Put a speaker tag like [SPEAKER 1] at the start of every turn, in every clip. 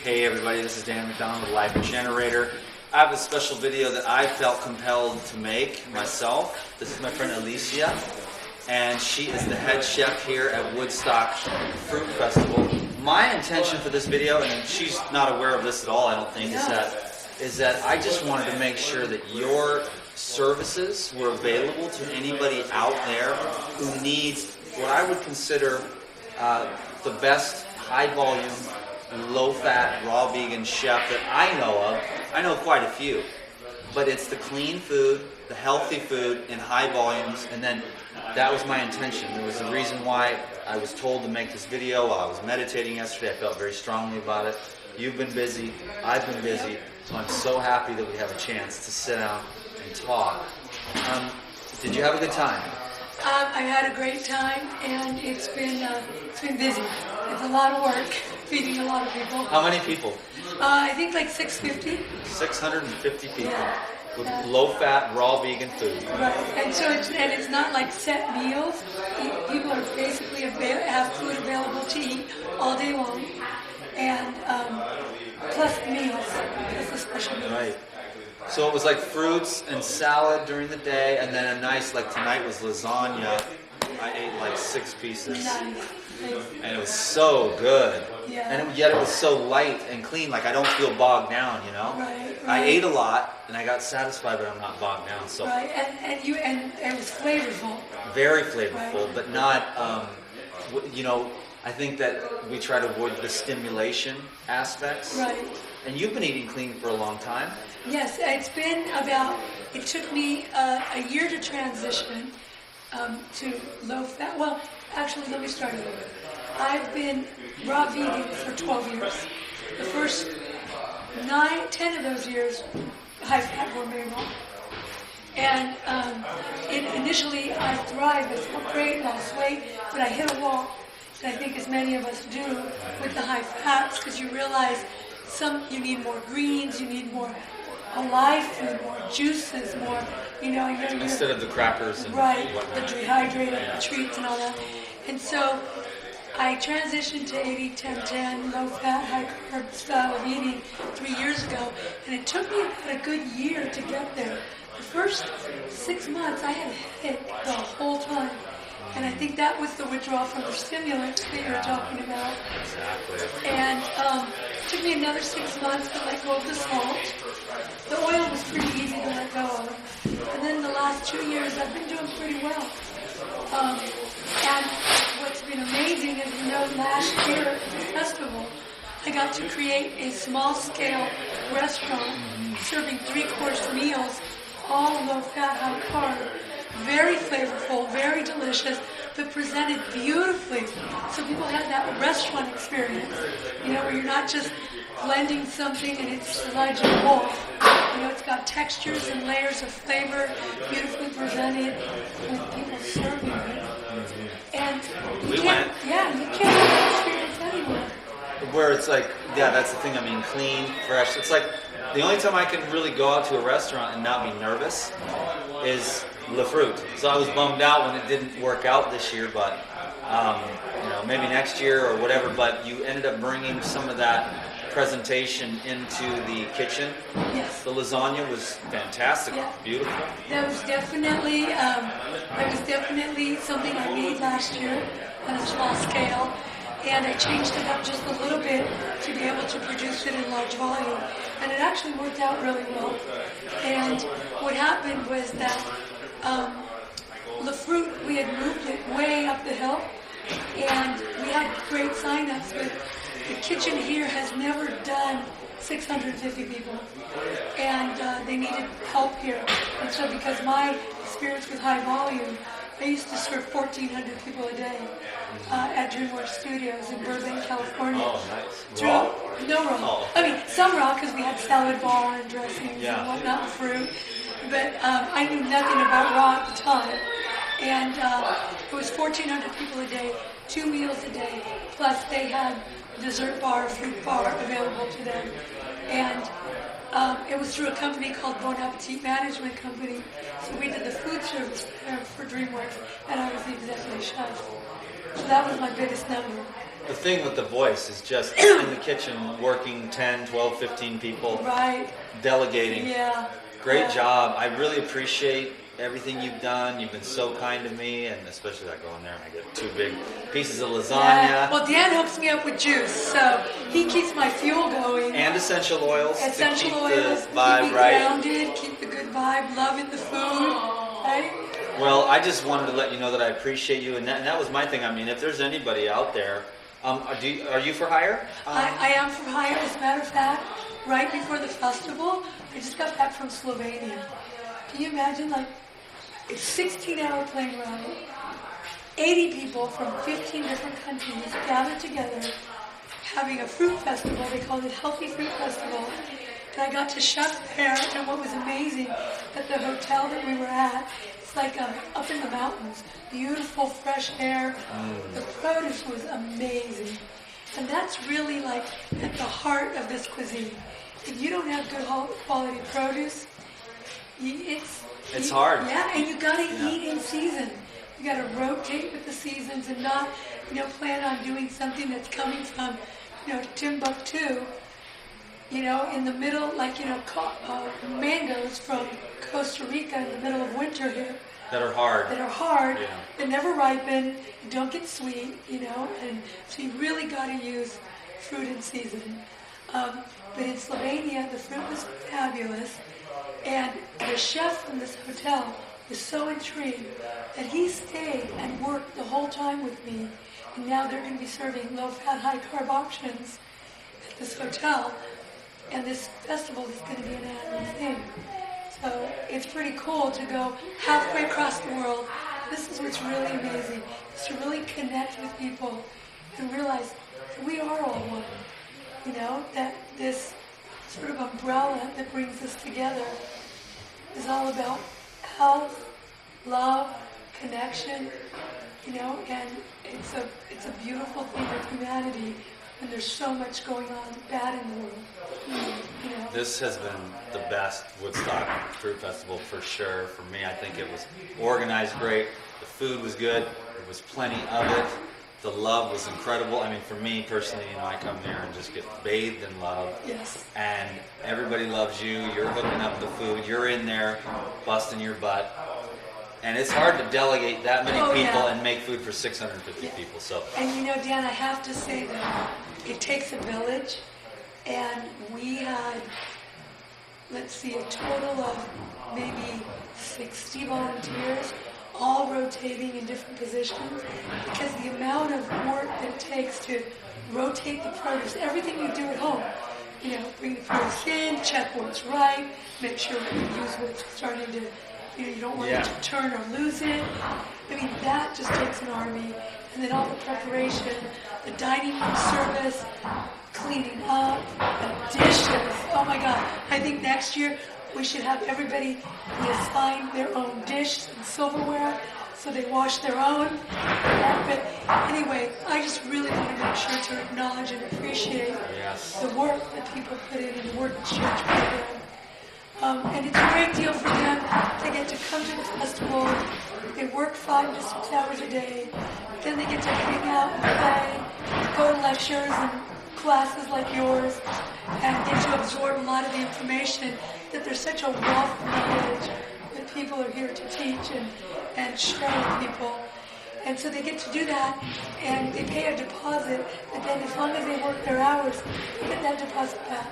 [SPEAKER 1] Hey everybody, this is Dan McDonald with Life Generator. I have a special video that I felt compelled to make myself. This is my friend Alicia, and she is the head chef here at Woodstock Fruit Festival. My intention for this video, and she's not aware of this at all, I don't think, is that I just wanted to make sure that your services were available to anybody out there who needs what I would consider the best high-volume, low-fat, raw vegan chef that I know of. I know quite a few. But it's the clean food, the healthy food in high volumes, and then that was my intention. There was a reason why I was told to make this video while I was meditating yesterday. I felt very strongly about it. You've been busy, I've been busy, so I'm so happy that we have a chance to sit down and talk. Did you have a good time?
[SPEAKER 2] I had a great time, and it's been busy. It's a lot of work, feeding a lot of people.
[SPEAKER 1] How many people?
[SPEAKER 2] I think like 650.
[SPEAKER 1] 650 people with
[SPEAKER 2] Yeah.
[SPEAKER 1] low-fat, raw vegan food.
[SPEAKER 2] Right, and so it's not like set meals. People are basically have food available to eat all day long, and plus meals, plus the special meals.
[SPEAKER 1] Right. So it was like fruits and salad during the day, and then a nice, like tonight was lasagna. I ate like 6 pieces.
[SPEAKER 2] Nice.
[SPEAKER 1] And it was so good.
[SPEAKER 2] Yeah.
[SPEAKER 1] And yet it was so light and clean, like I don't feel bogged down, you know?
[SPEAKER 2] Right.
[SPEAKER 1] I ate a lot, and I got satisfied, but I'm not bogged down. So
[SPEAKER 2] Right, and it was flavorful.
[SPEAKER 1] very flavorful,
[SPEAKER 2] Right.
[SPEAKER 1] but not, I think that we try to avoid the stimulation aspects.
[SPEAKER 2] Right.
[SPEAKER 1] And you've been eating clean for a long time.
[SPEAKER 2] Yes, it took me a year to transition to low fat. Well, actually, let me start over. I've been raw vegan for 12 years. The first 10 of those years, high fat gourmet raw. And initially I thrived, I felt great, lost weight, but I hit a wall. And I think as many of us do with the high fats, because you realize you need more greens, you need more alive food, more juices, more,
[SPEAKER 1] Instead of the crackers and
[SPEAKER 2] right, the
[SPEAKER 1] whatnot.
[SPEAKER 2] dehydrated treats and all that. And so I transitioned to 80-10-10, low-fat, high-carb style of eating 3 years ago, and it took me about a good year to get there. The first 6 months, I had a headache the whole time. And I think that was the withdrawal from the stimulants that you were talking about.
[SPEAKER 1] Exactly.
[SPEAKER 2] And it took me another 6 months to let go of the salt. The oil was pretty easy to let go of. And then the last 2 years, I've been doing pretty well. And what's been amazing is, last year at the festival, I got to create a small-scale restaurant serving 3-course meals, all low-fat, high-carb. Very flavorful, very delicious, but presented beautifully. So people had that restaurant experience, where you're not just blending something and it's sludge and bowl. It's got textures and layers of flavor, beautifully presented with people serving it. And you can't have that experience anywhere.
[SPEAKER 1] Where it's like, that's the thing. I mean, clean, fresh. It's like the only time I can really go out to a restaurant and not be nervous is Le Fruit. So I was bummed out when it didn't work out this year, but maybe next year or whatever. But you ended up bringing some of that presentation into the kitchen.
[SPEAKER 2] Yes.
[SPEAKER 1] The lasagna was fantastic, beautiful.
[SPEAKER 2] That was definitely something I made last year on a small scale, and I changed it up just a little bit to be able to produce it in large volume, and it actually worked out really well. And what happened was that Le Fruit, we had moved it way up the hill, and we had great sign-ups, but the kitchen here has never done 650 people, and they needed help here. And so because my experience with high volume, I used to serve 1,400 people a day at DreamWorks Studios in Burbank, California.
[SPEAKER 1] Oh, nice. Raw?
[SPEAKER 2] No raw.
[SPEAKER 1] Oh.
[SPEAKER 2] I mean, some raw because we had salad bar and dressings and whatnot and fruit. But I knew nothing about raw at the time. And it was 1,400 people a day, 2 meals a day, plus they had dessert bar, fruit bar available to them. And it was through a company called Bon Appetit Management Company. So we did the food service for DreamWorks, and I was the executive chef. So that was my biggest number.
[SPEAKER 1] the thing with the voice is just in the kitchen working 10, 12, 15 people,
[SPEAKER 2] Right.
[SPEAKER 1] delegating.
[SPEAKER 2] Yeah.
[SPEAKER 1] Great
[SPEAKER 2] Yeah.
[SPEAKER 1] job. I really appreciate everything you've done. You've been so kind to me, and especially I go in there and I get 2 big pieces of lasagna
[SPEAKER 2] Yeah. Well, Dan hooks me up with juice, so he keeps my fuel going.
[SPEAKER 1] and essential oils
[SPEAKER 2] Essential
[SPEAKER 1] to keep
[SPEAKER 2] oils,
[SPEAKER 1] the vibe
[SPEAKER 2] keep me
[SPEAKER 1] right.
[SPEAKER 2] grounded, keep the good vibe, loving the food, right?
[SPEAKER 1] Well, I just wanted to let you know that I appreciate you, and that was my thing. I mean, if there's anybody out there, are you for hire?
[SPEAKER 2] I am from hire. As a matter of fact, right before the festival, I just got back from Slovenia. Can you imagine, like, it's 16-hour plane ride, 80 people from 15 different countries gathered together, having a fruit festival. They called it Healthy Fruit Festival. And I got to chef there, and what was amazing, at the hotel that we were at, it's like up in the mountains, beautiful fresh air. The produce was amazing. And that's really like at the heart of this cuisine. If you don't have good quality produce, it's
[SPEAKER 1] hard.
[SPEAKER 2] Yeah, and you gotta eat in season. You gotta rotate with the seasons and not, plan on doing something that's coming from, Timbuktu, in the middle, like, mangoes from Costa Rica in the middle of winter here.
[SPEAKER 1] That are hard.
[SPEAKER 2] Yeah. They never ripen, don't get sweet, and so you really got to use fruit in season. But in Slovenia, the fruit was fabulous, and the chef from this hotel was so intrigued that he stayed and worked the whole time with me, and now they're going to be serving low-fat, high-carb options at this hotel, and this festival is going to be an annual thing. So it's pretty cool to go halfway across the world. This is what's really amazing, is to really connect with people and realize that we are all one. That this sort of umbrella that brings us together is all about health, love, connection, and it's a beautiful thing with humanity when there's so much going on bad in the world.
[SPEAKER 1] This has been the best Woodstock Fruit Festival for sure. For me, I think it was organized great. The food was good. There was plenty of it. The love was incredible. I mean, for me personally, I come there and just get bathed in love.
[SPEAKER 2] Yes.
[SPEAKER 1] And everybody loves you. You're hooking up the food. You're in there busting your butt. And it's hard to delegate that many people and make food for 650 people. So.
[SPEAKER 2] And Dan, I have to say that it takes a village. And we had, a total of maybe 60 volunteers, all rotating in different positions, because the amount of work that it takes to rotate the produce, everything you do at home, bring the produce in, check what's right, make sure you use what's starting to, you don't want it to turn or lose it. I mean, that just takes an army. And then all the preparation, the dining room service, cleaning up, the dishes. Oh my God. I think next year we should have everybody be assigned their own dish and silverware so they wash their own. But anyway, I just really want to make sure to acknowledge and appreciate the work that people put in and the work the church put in. And it's a great deal for them to get to come to the festival. They work 5 to 6 hours a day. Then they get to hang out and play, go to lectures and classes like yours, and get to absorb a lot of the information that there's such a wealth of knowledge that people are here to teach and share with people. And so they get to do that, and they pay a deposit, but then as long as they work their hours, they get that deposit back.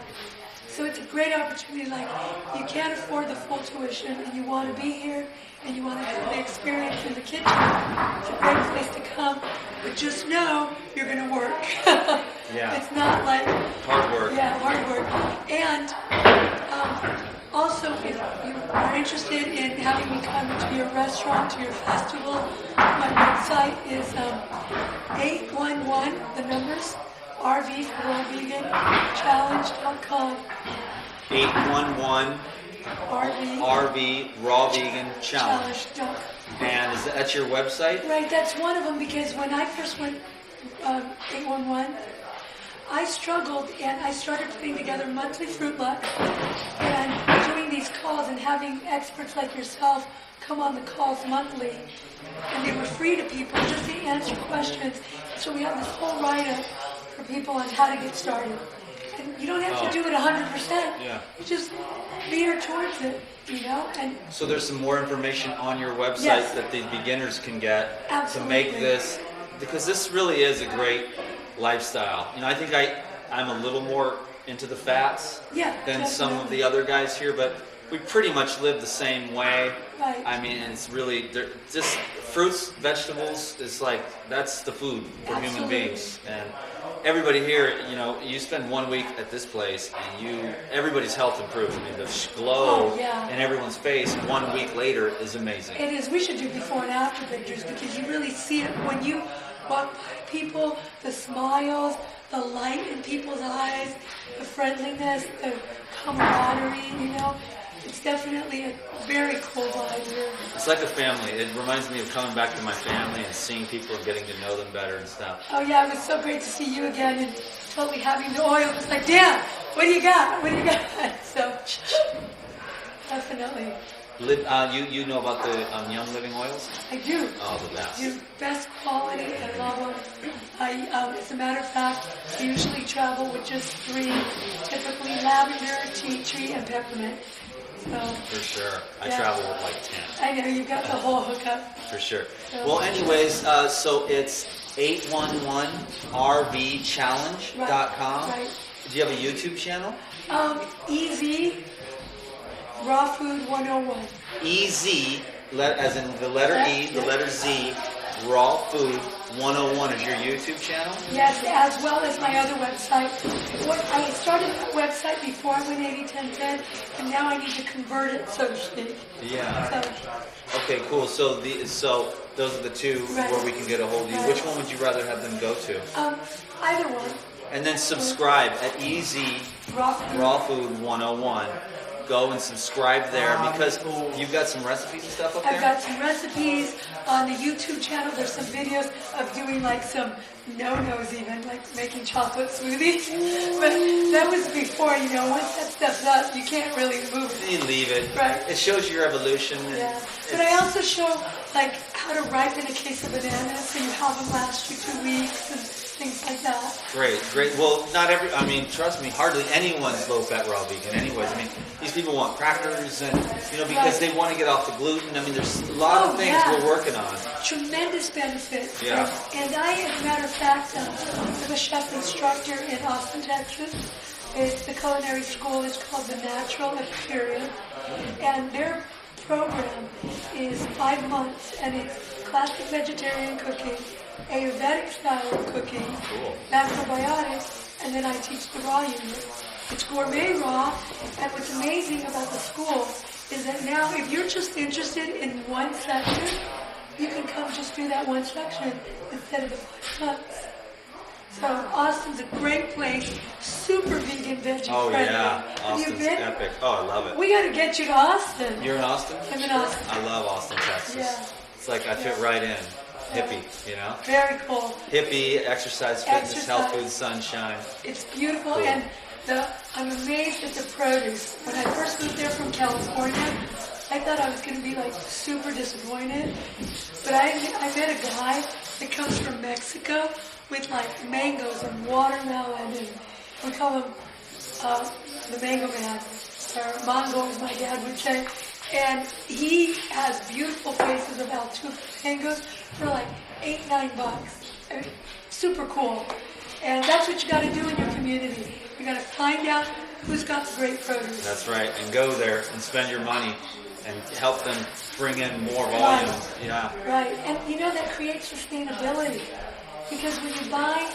[SPEAKER 2] So it's a great opportunity, like you can't afford the full tuition and you want to be here and you want to have the experience in the kitchen. It's a great place to come, but just know you're going to work. It's not like...
[SPEAKER 1] Hard work.
[SPEAKER 2] Yeah, hard work. And also, if you are interested in having me come to your restaurant, to your festival, my website is 811, the numbers, RV for Raw Vegan, challenge.com.
[SPEAKER 1] 811 RV Raw Vegan Challenge. And is that your website?
[SPEAKER 2] Right, that's one of them, because when I first went 811, I struggled and I started putting together monthly Fruit Luck and doing these calls and having experts like yourself come on the calls monthly, and they were free to people just to answer questions. So we have this whole write-up for people on how to get started. And you don't have to do it 100%.
[SPEAKER 1] Yeah.
[SPEAKER 2] You just veer towards it, you know? And
[SPEAKER 1] So there's some more information on your website
[SPEAKER 2] Yes.
[SPEAKER 1] that the beginners can get
[SPEAKER 2] Absolutely.
[SPEAKER 1] to make this, because this really is a great lifestyle. You know, I think I'm a little more into the fats
[SPEAKER 2] Yeah,
[SPEAKER 1] than some of
[SPEAKER 2] definitely.
[SPEAKER 1] the other guys here, but we pretty much live the same way.
[SPEAKER 2] Right.
[SPEAKER 1] I mean, and it's really just fruits, vegetables. It's like that's the food for human
[SPEAKER 2] Absolutely.
[SPEAKER 1] beings. And everybody here, you know, you spend 1 week at this place, and everybody's health improves. I mean, the glow
[SPEAKER 2] Oh, yeah.
[SPEAKER 1] in everyone's face 1 week later is amazing.
[SPEAKER 2] It is. We should do before and after pictures because you really see it when you walk by people, the smiles, the light in people's eyes, the friendliness, the camaraderie, you know. It's definitely a very cool vibe here.
[SPEAKER 1] It's like a family. It reminds me of coming back to my family and seeing people and getting to know them better and stuff.
[SPEAKER 2] Oh yeah, it was so great to see you again and totally having the oil. It's like, damn, what do you got? What do you got? So, definitely.
[SPEAKER 1] You know about the Young Living oils?
[SPEAKER 2] I do.
[SPEAKER 1] Oh, the best.
[SPEAKER 2] Do best quality. I love them. As a matter of fact, I usually travel with just 3, typically lavender, tea tree, and peppermint. So
[SPEAKER 1] For sure. I
[SPEAKER 2] Yeah.
[SPEAKER 1] travel with like 10.
[SPEAKER 2] I know you've got the whole hookup.
[SPEAKER 1] For sure.
[SPEAKER 2] So-
[SPEAKER 1] Well, anyways, so it's 811rvchallenge.com.
[SPEAKER 2] Right.
[SPEAKER 1] Do you have a YouTube channel?
[SPEAKER 2] Easy. Raw Food 101.
[SPEAKER 1] EZ, as in the letter E, the letter Z, Raw Food 101 is your YouTube channel?
[SPEAKER 2] Yes, as well as my other website. I started that website before I went 80-10-10, and now I need to convert it, so to speak.
[SPEAKER 1] Yeah.
[SPEAKER 2] So,
[SPEAKER 1] Okay, cool. So those are the two
[SPEAKER 2] Right.
[SPEAKER 1] where we can get a hold of you.
[SPEAKER 2] Right.
[SPEAKER 1] Which one would you rather have them go to?
[SPEAKER 2] either one.
[SPEAKER 1] And then subscribe at EZ
[SPEAKER 2] Raw Food.
[SPEAKER 1] Raw Food 101. Go and subscribe there because you've got some recipes and stuff up
[SPEAKER 2] I've
[SPEAKER 1] there?
[SPEAKER 2] got some recipes on the YouTube channel. There's some videos of doing like some no-nos even, like making chocolate smoothies. But that was before, you know, once that stuff's up, you can't really move it.
[SPEAKER 1] You leave it.
[SPEAKER 2] Right.
[SPEAKER 1] It shows your evolution. And
[SPEAKER 2] Yeah. But I also show like how to ripen a case of bananas so you have them last you 2 weeks and things like that.
[SPEAKER 1] Great. Well, trust me, hardly anyone's low-fat raw vegan anyways. I mean, these people want crackers and, because
[SPEAKER 2] Right.
[SPEAKER 1] they want to get off the gluten. I mean, there's a lot of things
[SPEAKER 2] yeah.
[SPEAKER 1] we're working on.
[SPEAKER 2] Tremendous benefit.
[SPEAKER 1] Yeah.
[SPEAKER 2] And I, as a matter of fact, I'm a chef instructor in Austin, Texas. It's the culinary school. It's called The Natural Epicurean. And their program is 5 months, and it's classic vegetarian cooking, Ayurvedic style of cooking,
[SPEAKER 1] Cool.
[SPEAKER 2] macrobiotics, and then I teach the raw unit. It's gourmet raw, and what's amazing about the school is that now if you're just interested in one section, you can come just do that one section instead of the 5 months. So Austin's a great place, super vegan, veggie
[SPEAKER 1] Oh,
[SPEAKER 2] friendly.
[SPEAKER 1] yeah.
[SPEAKER 2] Have you
[SPEAKER 1] Austin's
[SPEAKER 2] been?
[SPEAKER 1] epic. Oh, I love it.
[SPEAKER 2] We got to get you to Austin.
[SPEAKER 1] You're in Austin?
[SPEAKER 2] I'm in Austin.
[SPEAKER 1] I love Austin, Texas.
[SPEAKER 2] Yeah.
[SPEAKER 1] It's like I fit right in. Hippie,
[SPEAKER 2] Very cool.
[SPEAKER 1] Hippie, exercise, fitness, health, food,
[SPEAKER 2] Exercise.
[SPEAKER 1] sunshine.
[SPEAKER 2] It's beautiful,
[SPEAKER 1] Cool.
[SPEAKER 2] and I'm amazed at the produce. When I first moved there from California, I thought I was going to be like super disappointed. But I met a guy that comes from Mexico with like mangoes and watermelon, and we call him the Mango Man, or Mongo as my dad would say. And he has beautiful cases of Altuve mangoes for like $8-9. I mean, super cool. And that's what you got to do in your community. You got to find out who's got the great produce.
[SPEAKER 1] That's right. And go there and spend your money and help them bring in more volume.
[SPEAKER 2] Right.
[SPEAKER 1] Yeah.
[SPEAKER 2] Right. And that creates sustainability. Because when you buy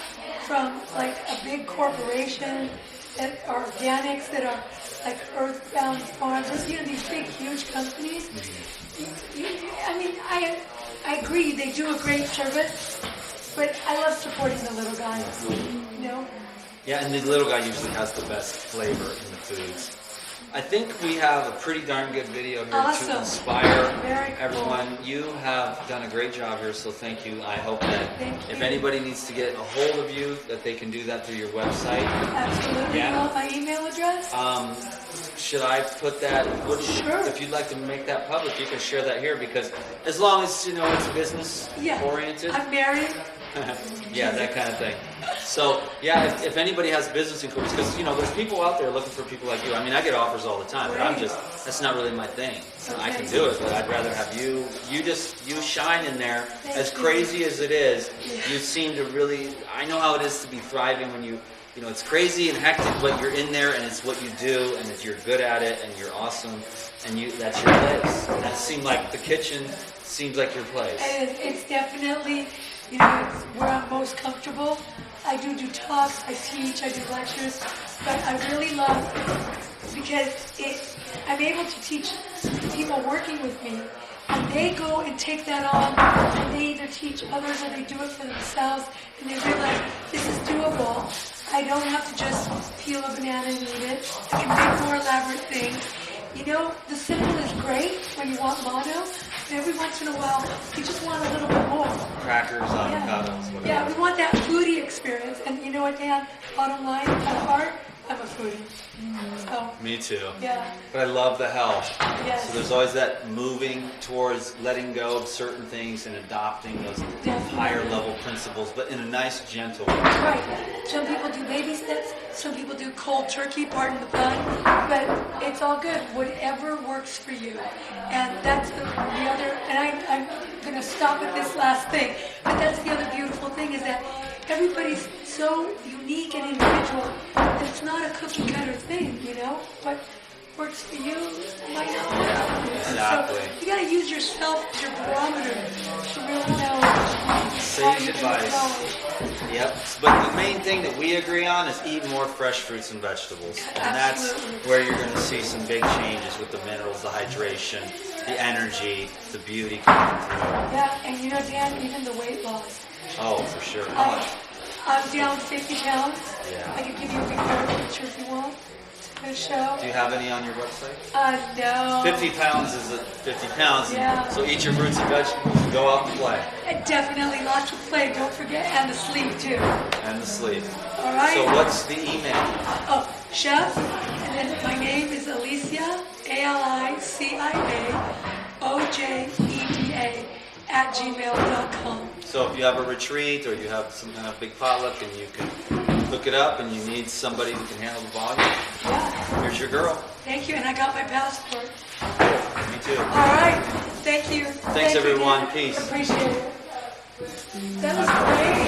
[SPEAKER 2] from like a big corporation that are organics, that are like Earthbound Farms, these big, huge companies, I agree, they do a great service, but I love supporting the little guys,
[SPEAKER 1] Yeah, and the little guy usually has the best flavor in the foods. I think we have a pretty darn good video here
[SPEAKER 2] Awesome.
[SPEAKER 1] to inspire
[SPEAKER 2] Very cool.
[SPEAKER 1] everyone. You have done a great job here, so thank you. I hope that
[SPEAKER 2] Thank
[SPEAKER 1] if
[SPEAKER 2] you.
[SPEAKER 1] anybody needs to get a hold of you, that they can do that through your website.
[SPEAKER 2] Absolutely.
[SPEAKER 1] Yeah.
[SPEAKER 2] You want my email address?
[SPEAKER 1] Should I put that?
[SPEAKER 2] Sure.
[SPEAKER 1] If you'd like to make that public, you can share that here because as long as you know it's business
[SPEAKER 2] Yeah.
[SPEAKER 1] oriented.
[SPEAKER 2] I'm married.
[SPEAKER 1] Yeah, that kind of thing. So, yeah, if anybody has business inquiries, because, there's people out there looking for people like you. I mean, I get offers all the time, but that's not really my thing. I can do it, but I'd rather have you shine in there. As crazy as it is, you seem to really, I know how it is to be thriving when it's crazy and hectic, but you're in there and it's what you do and you're good at it and you're awesome and that's your place. That seemed like the kitchen seems like your place.
[SPEAKER 2] And it's definitely, it's where I'm most comfortable. I do talks, I teach, I do lectures, but I really love because I'm able to teach people working with me, and they go and take that on, and they either teach others or they do it for themselves, and they realize this is doable. I don't have to just peel a banana and eat it. I can make more elaborate things. The simple is great when you want mono, but every once in a while, you just want a little bit more.
[SPEAKER 1] Crackers, avocados, whatever.
[SPEAKER 2] Yeah, we want that foodie experience. And you know what, Dan? Bottom line, at heart, I'm a foodie. So,
[SPEAKER 1] Me too.
[SPEAKER 2] yeah.
[SPEAKER 1] But I love the health.
[SPEAKER 2] Yes.
[SPEAKER 1] So there's always that moving towards letting go of certain things and adopting those higher level principles, but in a nice, gentle way.
[SPEAKER 2] Right. Some people do baby steps. Some people do cold turkey, pardon the pun. But it's all good. Whatever works for you. And that's the other, and I'm going to stop at this last thing. But that's the other beautiful thing is that everybody's so unique and individual. It's not a cookie cutter thing, What works for you might not work for you.
[SPEAKER 1] Exactly.
[SPEAKER 2] So you got to use yourself as your barometer to really know.
[SPEAKER 1] Sage advice. Yep. But the main thing that we agree on is eat more fresh fruits and vegetables. And that's
[SPEAKER 2] Absolutely.
[SPEAKER 1] where you're going to see some big changes with the minerals, the hydration, the energy, the beauty coming through.
[SPEAKER 2] Yeah, and Dan, even the weight loss.
[SPEAKER 1] Oh, for sure. How much?
[SPEAKER 2] I'm down 50 pounds.
[SPEAKER 1] Yeah.
[SPEAKER 2] I can give you a before picture if you want to show.
[SPEAKER 1] Do you have any on your website?
[SPEAKER 2] No.
[SPEAKER 1] 50 pounds is 50 pounds.
[SPEAKER 2] Yeah.
[SPEAKER 1] So eat your fruits and vegetables and go out and play.
[SPEAKER 2] Definitely lots of play. Don't forget, and the sleep too.
[SPEAKER 1] And the sleep.
[SPEAKER 2] All right.
[SPEAKER 1] So what's the email?
[SPEAKER 2] Oh, chef, and then my name is Alicia, ALICIA, OJEDA @gmail.com.
[SPEAKER 1] So if you have a retreat or you have some kind of big potluck and you can hook it up and you need somebody who can handle the volume,
[SPEAKER 2] Yeah.
[SPEAKER 1] here's your girl.
[SPEAKER 2] Thank you, and I got my passport.
[SPEAKER 1] Me too.
[SPEAKER 2] All right. Thank you.
[SPEAKER 1] Thanks,
[SPEAKER 2] Thank you,
[SPEAKER 1] everyone.
[SPEAKER 2] Dan.
[SPEAKER 1] Peace.
[SPEAKER 2] Appreciate it. That was great.